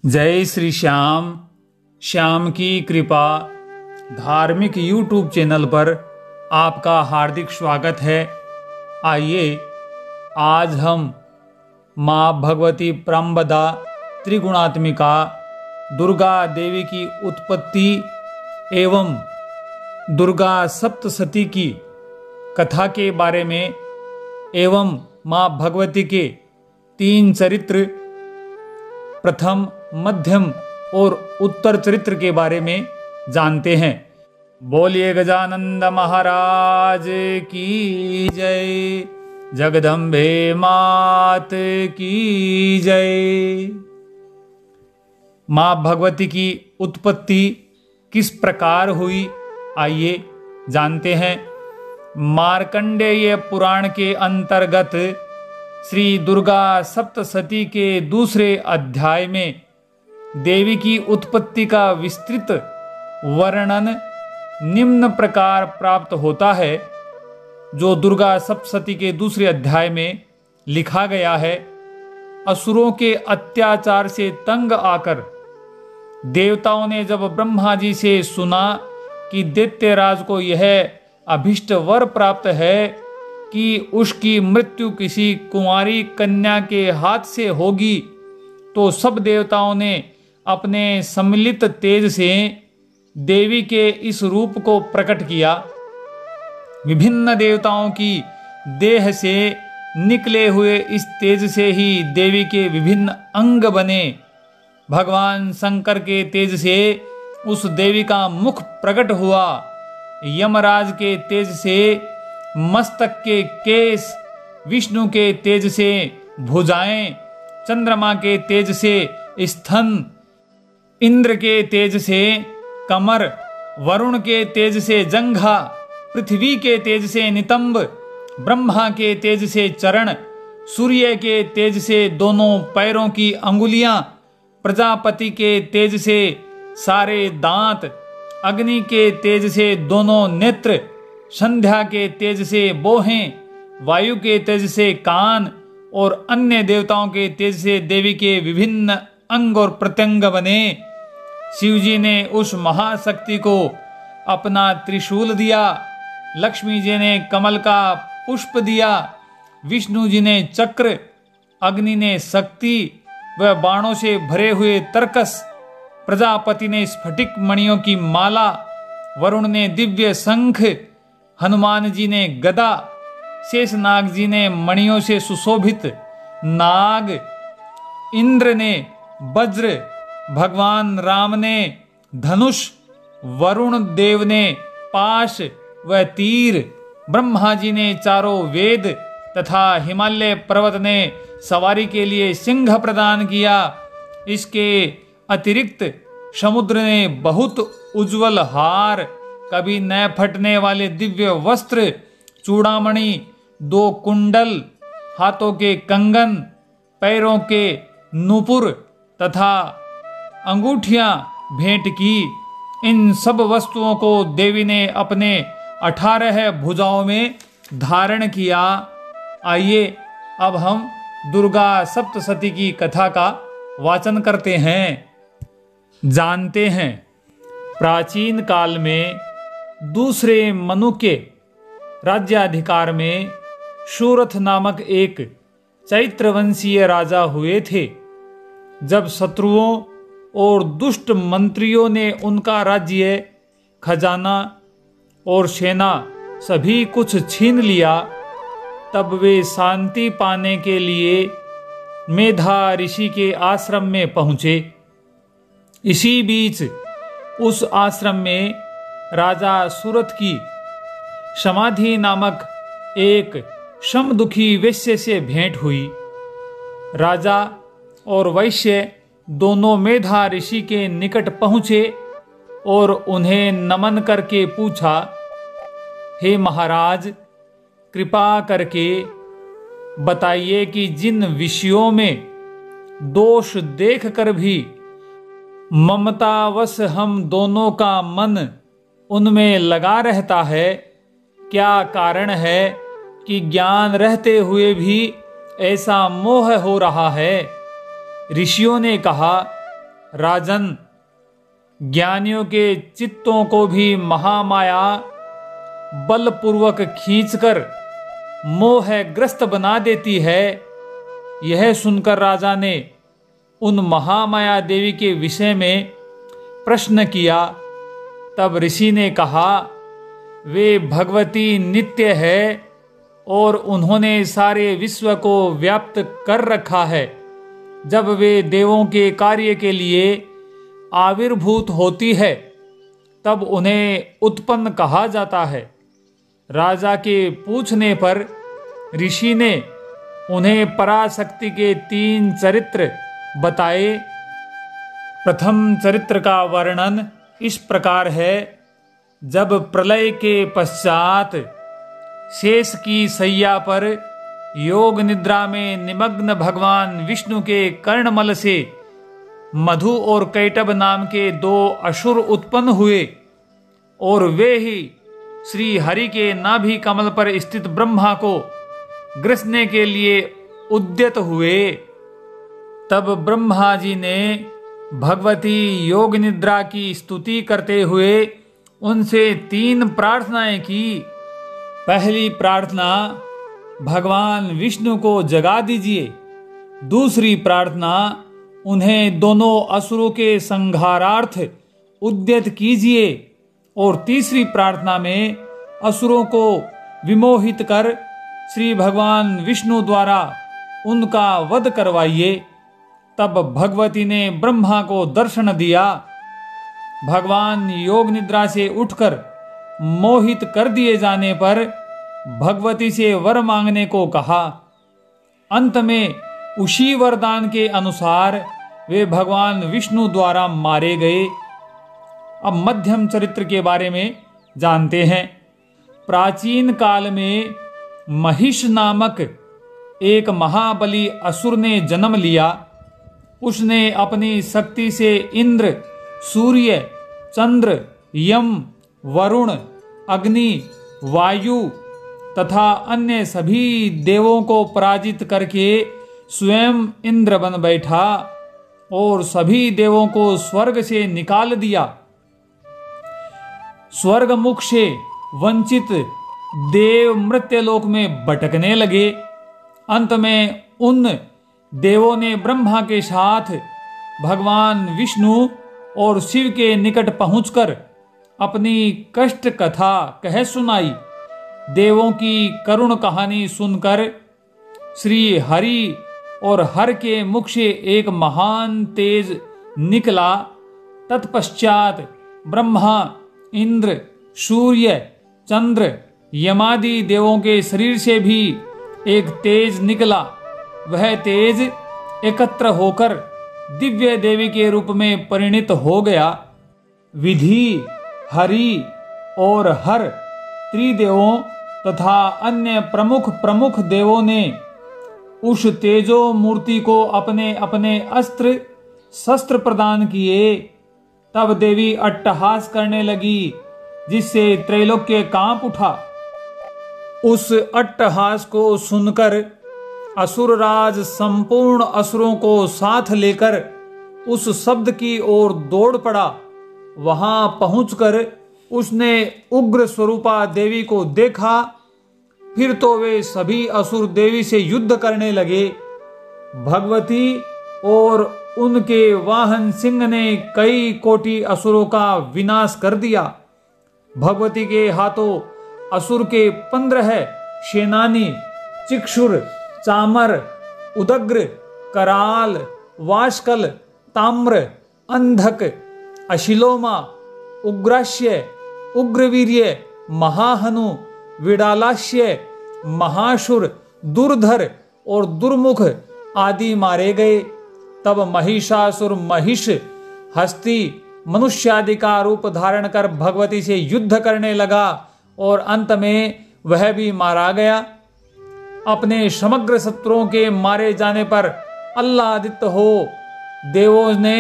जय श्री श्याम। श्याम की कृपा धार्मिक यूट्यूब चैनल पर आपका हार्दिक स्वागत है। आइए आज हम माँ भगवती प्राम्बदा त्रिगुणात्मिका दुर्गा देवी की उत्पत्ति एवं दुर्गा सप्तशती की कथा के बारे में एवं माँ भगवती के 3 चरित्र प्रथम, मध्यम और उत्तर चरित्र के बारे में जानते हैं। बोलिए गजानंद महाराज की जय, जगदम्बे मात की जय। माँ भगवती की उत्पत्ति किस प्रकार हुई, आइए जानते हैं। मार्कंडेय पुराण के अंतर्गत श्री दुर्गा सप्तशती के दूसरे अध्याय में देवी की उत्पत्ति का विस्तृत वर्णन निम्न प्रकार प्राप्त होता है। जो दुर्गा सप्तशती के दूसरे अध्याय में लिखा गया है, असुरों के अत्याचार से तंग आकर देवताओं ने जब ब्रह्मा जी से सुना कि दैत्यराज को यह अभिष्ट वर प्राप्त है कि उसकी मृत्यु किसी कुंवारी कन्या के हाथ से होगी, तो सब देवताओं ने अपने सम्मिलित तेज से देवी के इस रूप को प्रकट किया। विभिन्न देवताओं की देह से निकले हुए इस तेज से ही देवी के विभिन्न अंग बने। भगवान शंकर के तेज से उस देवी का मुख प्रकट हुआ। यमराज के तेज से मस्तक के केश, विष्णु के तेज से भुजाएं, चंद्रमा के तेज से स्तन, इंद्र के तेज से कमर, वरुण के तेज से जंघा, पृथ्वी के तेज से नितंब, ब्रह्मा के तेज से चरण, सूर्य के तेज से दोनों पैरों की अंगुलियां, प्रजापति के तेज से सारे दांत, अग्नि के तेज से दोनों नेत्र, संध्या के तेज से बोहें, वायु के तेज से कान और अन्य देवताओं के तेज से देवी के विभिन्न अंग और प्रत्यंग बने। शिव जी ने उस महाशक्ति को अपना त्रिशूल दिया, लक्ष्मी जी ने कमल का पुष्प दिया, विष्णु जी ने चक्र, अग्नि ने शक्ति व बाणों से भरे हुए तरकस, प्रजापति ने स्फटिक मणियों की माला, वरुण ने दिव्य शंख, हनुमान जी ने गदा, शेषनाग जी ने मणियों से सुशोभित नाग, इंद्र ने वज्र, भगवान राम ने धनुष, वरुण देव ने पाश व तीर, ब्रह्मा जी ने चारों वेद तथा हिमालय पर्वत ने सवारी के लिए सिंह प्रदान किया। इसके अतिरिक्त समुद्र ने बहुत उज्जवल हार, कभी न फटने वाले दिव्य वस्त्र, चूड़ामणि, 2 कुंडल, हाथों के कंगन, पैरों के नूपुर तथा अंगूठियां भेंट की। इन सब वस्तुओं को देवी ने अपने 18 भुजाओं में धारण किया। आइए अब हम दुर्गा सप्तशती की कथा का वाचन करते हैं, जानते हैं। प्राचीन काल में दूसरे मनु के राज्याधिकार में शूरथ नामक एक चैत्रवंशीय राजा हुए थे। जब शत्रुओं और दुष्ट मंत्रियों ने उनका राज्य, खजाना और सेना सभी कुछ छीन लिया, तब वे शांति पाने के लिए मेधा ऋषि के आश्रम में पहुंचे। इसी बीच उस आश्रम में राजा सूरथ की समाधि नामक एक समदुखी वैश्य से भेंट हुई। राजा और वैश्य दोनों मेधा ऋषि के निकट पहुँचे और उन्हें नमन करके पूछा, हे महाराज, कृपा करके बताइए कि जिन विषयों में दोष देखकर भी ममतावश हम दोनों का मन उनमें लगा रहता है, क्या कारण है कि ज्ञान रहते हुए भी ऐसा मोह हो रहा है। ऋषियों ने कहा, राजन, ज्ञानियों के चित्तों को भी महामाया बलपूर्वक खींचकर मोहग्रस्त बना देती है। यह सुनकर राजा ने उन महामाया देवी के विषय में प्रश्न किया। तब ऋषि ने कहा, वे भगवती नित्य है और उन्होंने सारे विश्व को व्याप्त कर रखा है। जब वे देवों के कार्य के लिए आविर्भूत होती है तब उन्हें उत्पन्न कहा जाता है। राजा के पूछने पर ऋषि ने उन्हें पराशक्ति के 3 चरित्र बताए। प्रथम चरित्र का वर्णन इस प्रकार है। जब प्रलय के पश्चात शेष की शैया पर योग निद्रा में निमग्न भगवान विष्णु के कर्णमल से मधु और कैटभ नाम के 2 असुर उत्पन्न हुए और वे ही श्री हरि के नाभि कमल पर स्थित ब्रह्मा को ग्रसने के लिए उद्यत हुए। तब ब्रह्मा जी ने भगवती योग निद्रा की स्तुति करते हुए उनसे 3 प्रार्थनाएं की। पहली प्रार्थना, भगवान विष्णु को जगा दीजिए। दूसरी प्रार्थना, उन्हें दोनों असुरों के संहारार्थ उद्यत कीजिए। और तीसरी प्रार्थना में असुरों को विमोहित कर श्री भगवान विष्णु द्वारा उनका वध करवाइए। तब भगवती ने ब्रह्मा को दर्शन दिया। भगवान योग निद्रा से उठकर मोहित कर दिए जाने पर भगवती से वर मांगने को कहा। अंत में उसी वरदान के अनुसार वे भगवान विष्णु द्वारा मारे गए। अब मध्यम चरित्र के बारे में जानते हैं। प्राचीन काल में महिष नामक एक महाबली असुर ने जन्म लिया। उसने अपनी शक्ति से इंद्र, सूर्य, चंद्र, यम, वरुण, अग्नि, वायु तथा अन्य सभी देवों को पराजित करके स्वयं इंद्र बन बैठा और सभी देवों को स्वर्ग से निकाल दिया। स्वर्ग मुख से वंचित देव मृत्यलोक में भटकने लगे। अंत में उन देवों ने ब्रह्मा के साथ भगवान विष्णु और शिव के निकट पहुंचकर अपनी कष्ट कथा कह सुनाई। देवों की करुण कहानी सुनकर श्री हरि और हर के मुख से एक महान तेज निकला। तत्पश्चात ब्रह्मा, इंद्र, सूर्य, चंद्र, यमादि देवों के शरीर से भी एक तेज निकला। वह तेज एकत्र होकर दिव्य देवी के रूप में परिणित हो गया। विधि, हरि और हर त्रिदेवों तथा अन्य प्रमुख देवों ने उस तेजो मूर्ति को अपने अपने अस्त्र शस्त्र प्रदान किए। तब देवी अट्टहास करने लगी, जिससे त्रैलोक्य कांप उठा। उस अट्टहास को सुनकर असुरराज संपूर्ण असुरों को साथ लेकर उस शब्द की ओर दौड़ पड़ा। वहां पहुंचकर उसने उग्र स्वरूपा देवी को देखा। फिर तो वे सभी असुर देवी से युद्ध करने लगे। भगवती और उनके वाहन सिंह ने कई कोटि असुरों का विनाश कर दिया। भगवती के हाथों असुर के 15 सेनानी चिक्षुर, चामर, उदग्र, कराल, वाष्कल, ताम्र, अंधक, अशिलोमा, उग्राश्य, उग्रवीर्य, महाहनु, विडालाश्य, महाशुर, दुर्धर और दुर्मुख आदि मारे गए। तब महिषासुर महिष हस्ती मनुष्यादि का रूप धारण कर भगवती से युद्ध करने लगा और अंत में वह भी मारा गया। अपने समग्र शत्रुओं के मारे जाने पर आह्लादित हो देवों ने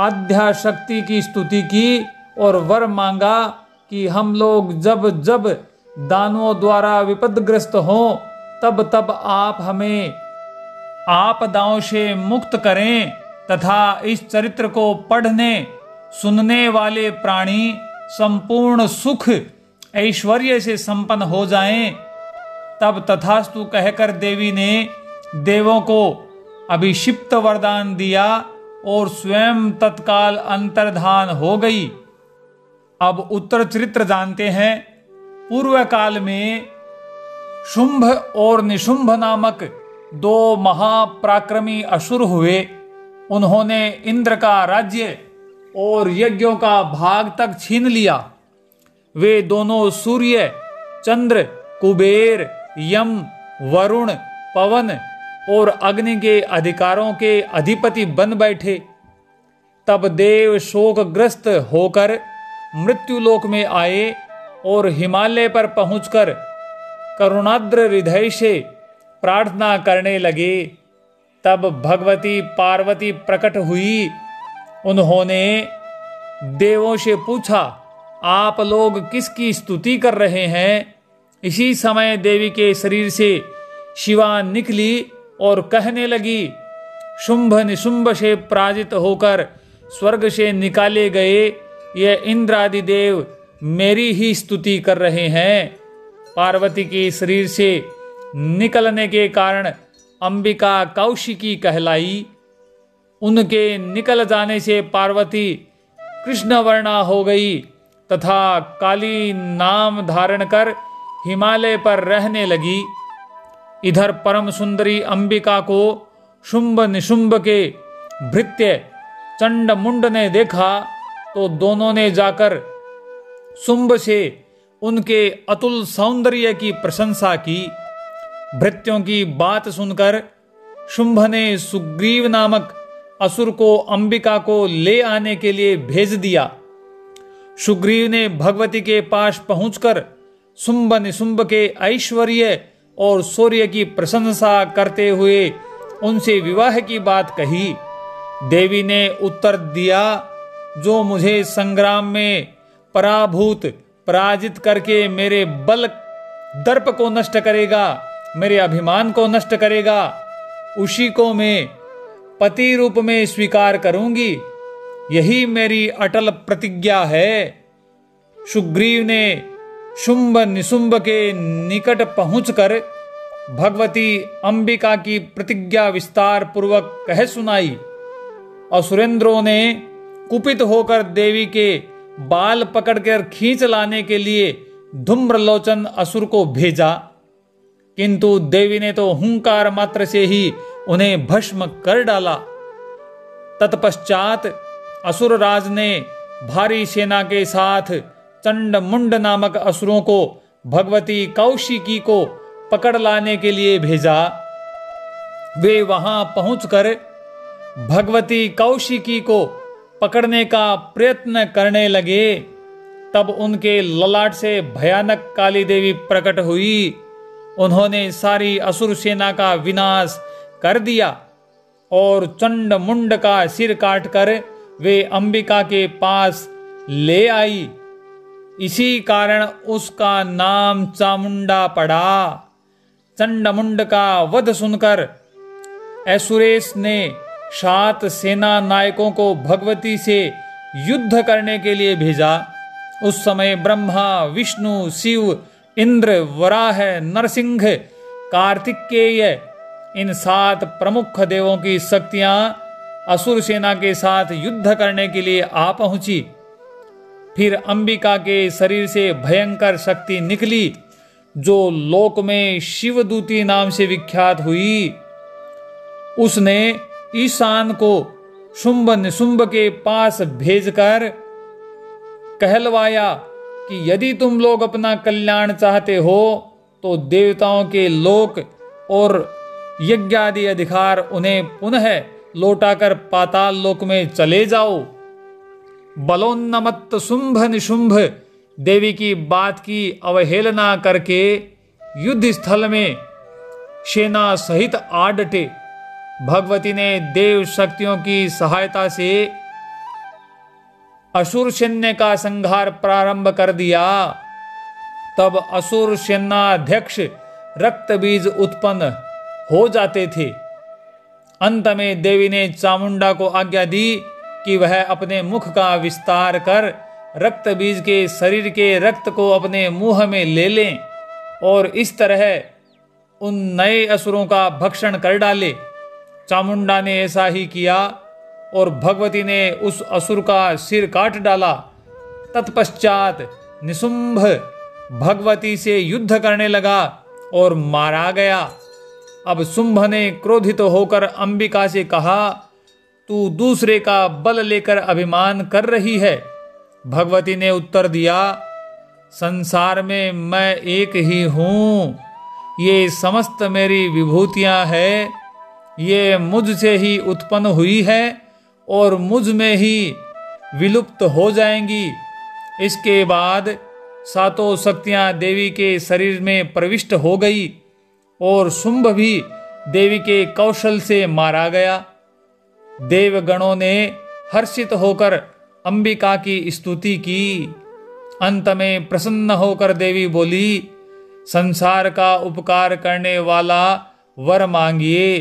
आद्या शक्ति की स्तुति की और वर मांगा कि हम लोग जब जब दानवों द्वारा विपदग्रस्त हों तब तब आप हमें आपदाओं से मुक्त करें। तथा इस चरित्र को पढ़ने सुनने वाले प्राणी संपूर्ण सुख ऐश्वर्य से संपन्न हो जाएं, तब तथास्तु कहकर देवी ने देवों को अभिषिप्त वरदान दिया और स्वयं तत्काल अंतर्धान हो गई। अब उत्तर चरित्र जानते हैं। पूर्व काल में शुंभ और निशुंभ नामक दो महापराक्रमी असुर हुए। उन्होंने इंद्र का राज्य और यज्ञों का भाग तक छीन लिया। वे दोनों सूर्य, चंद्र, कुबेर, यम, वरुण, पवन और अग्नि के अधिकारों के अधिपति बन बैठे। तब देव शोकग्रस्त होकर मृत्युलोक में आए और हिमालय पर पहुंचकर करुणाद्र हृदय से प्रार्थना करने लगे। तब भगवती पार्वती प्रकट हुई। उन्होंने देवों से पूछा, आप लोग किसकी स्तुति कर रहे हैं? इसी समय देवी के शरीर से शिवा निकली और कहने लगी, शुंभ निशुंभ से पराजित होकर स्वर्ग से निकाले गए ये इंद्रादि देव मेरी ही स्तुति कर रहे हैं। पार्वती के शरीर से निकलने के कारण अंबिका कौशिकी कहलाई। उनके निकल जाने से पार्वती कृष्णवर्णा हो गई तथा काली नाम धारण कर हिमालय पर रहने लगी। इधर परम सुंदरी अंबिका को शुंभ निशुंभ के भृत्य चंड मुंड ने देखा तो दोनों ने जाकर शुंभ से उनके अतुल सौंदर्य की प्रशंसा की। भृत्यों की बात सुनकर शुंभ ने सुग्रीव नामक असुर को अंबिका को ले आने के लिए भेज दिया। सुग्रीव ने भगवती के पास पहुंचकर शुंभ निशुंभ के ऐश्वर्य और शौर्य की प्रशंसा करते हुए उनसे विवाह की बात कही। देवी ने उत्तर दिया, जो मुझे संग्राम में पराजित करके मेरे बल दर्प को नष्ट करेगा, मेरे अभिमान को नष्ट करेगा, उसी को मैं पति रूप में स्वीकार करूंगी। यही मेरी अटल प्रतिज्ञा है। सुग्रीव ने शुंभ निशुंभ के निकट पहुंचकर भगवती अंबिका की प्रतिज्ञा विस्तार पूर्वक कह सुनाई। असुरेंद्रों ने कुपित होकर देवी के बाल पकड़कर खींच लाने के लिए धूम्रलोचन असुर को भेजा, किंतु देवी ने तो हुंकार मात्र से ही उन्हें भस्म कर डाला। तत्पश्चात असुरराज ने भारी सेना के साथ चंड मुंड नामक असुरों को भगवती कौशिकी को पकड़ लाने के लिए भेजा। वे वहां पहुंचकर भगवती कौशिकी को पकड़ने का प्रयत्न करने लगे। तब उनके ललाट से भयानक काली देवी प्रकट हुई। उन्होंने सारी असुर सेना का विनाश कर दिया और चंड मुंड का सिर काटकर वे अंबिका के पास ले आई। इसी कारण उसका नाम चामुंडा पड़ा। चंडमुंड का वध सुनकर असुरेश ने 7 सेना नायकों को भगवती से युद्ध करने के लिए भेजा। उस समय ब्रह्मा, विष्णु, शिव, इंद्र, वराह, नरसिंह, कार्तिकेय इन 7 प्रमुख देवों की शक्तियां असुर सेना के साथ युद्ध करने के लिए आ पहुंची। फिर अंबिका के शरीर से भयंकर शक्ति निकली, जो लोक में शिवदूती नाम से विख्यात हुई। उसने ईशान को शुंभ निशुंभ के पास भेजकर कहलवाया कि यदि तुम लोग अपना कल्याण चाहते हो तो देवताओं के लोक और यज्ञादि अधिकार उन्हें पुनः लौटाकर पाताल लोक में चले जाओ। बलोन्नमत्त शुंभ निशुंभ देवी की बात की अवहेलना करके युद्ध स्थल में सेना सहित आ डटे। भगवती ने देव शक्तियों की सहायता से असुर सैन्य का संहार प्रारंभ कर दिया। तब असुर सेनाध्यक्ष रक्त बीज उत्पन्न हो जाते थे। अंत में देवी ने चामुंडा को आज्ञा दी कि वह अपने मुख का विस्तार कर रक्त बीज के शरीर के रक्त को अपने मुंह में ले लें और इस तरह उन नए असुरों का भक्षण कर डाले। चामुंडा ने ऐसा ही किया और भगवती ने उस असुर का सिर काट डाला। तत्पश्चात निशुंभ भगवती से युद्ध करने लगा और मारा गया। अब शुंभ ने क्रोधित होकर अंबिका से कहा, तू दूसरे का बल लेकर अभिमान कर रही है। भगवती ने उत्तर दिया, संसार में मैं एक ही हूँ, ये समस्त मेरी विभूतियाँ हैं, ये मुझसे ही उत्पन्न हुई है और मुझ में ही विलुप्त हो जाएंगी। इसके बाद सातों शक्तियाँ देवी के शरीर में प्रविष्ट हो गई और शुंभ भी देवी के कौशल से मारा गया। देवगणों ने हर्षित होकर अंबिका की स्तुति की। अंत में प्रसन्न होकर देवी बोली, संसार का उपकार करने वाला वर मांगिए।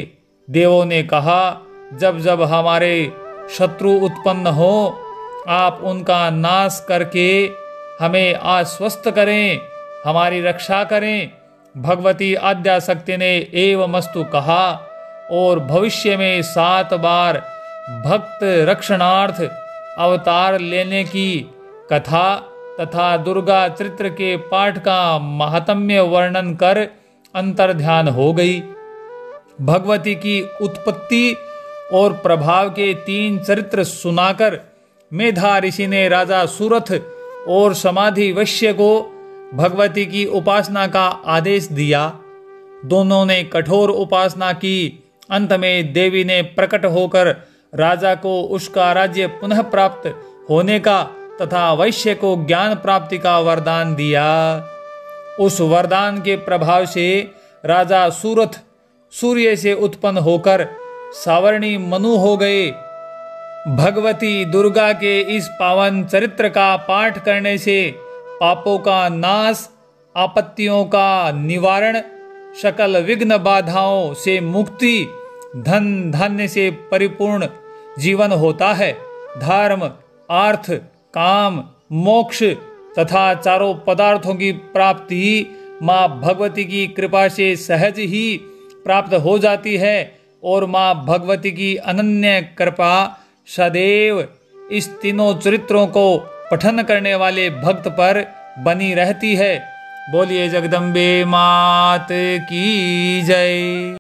देवों ने कहा, जब जब हमारे शत्रु उत्पन्न हो आप उनका नाश करके हमें आश्वस्त करें, हमारी रक्षा करें। भगवती आद्याशक्ति ने एवमस्तु कहा और भविष्य में 7 बार भक्त रक्षणार्थ अवतार लेने की कथा तथा दुर्गा चरित्र के पाठ का महात्म्य वर्णन कर अंतर्ध्यान हो गई। भगवती की उत्पत्ति और प्रभाव के 3 चरित्र सुनाकर मेधा ऋषि ने राजा सुरथ और समाधि वैश्य को भगवती की उपासना का आदेश दिया। दोनों ने कठोर उपासना की। अंत में देवी ने प्रकट होकर राजा को उसका राज्य पुनः प्राप्त होने का तथा वैश्य को ज्ञान प्राप्ति का वरदान दिया। उस वरदान के प्रभाव से राजा सूरथ सूर्य से उत्पन्न होकर सावर्णी मनु हो गए। भगवती दुर्गा के इस पावन चरित्र का पाठ करने से पापों का नाश, आपत्तियों का निवारण, सकल विघ्न बाधाओं से मुक्ति, धन धान्य से परिपूर्ण जीवन होता है। धर्म, अर्थ, काम, मोक्ष तथा चारों पदार्थों की प्राप्ति माँ भगवती की कृपा से सहज ही प्राप्त हो जाती है और माँ भगवती की अनन्य कृपा सदैव इस तीनों चरित्रों को पठन करने वाले भक्त पर बनी रहती है। बोलिए जगदम्बे मात की जय।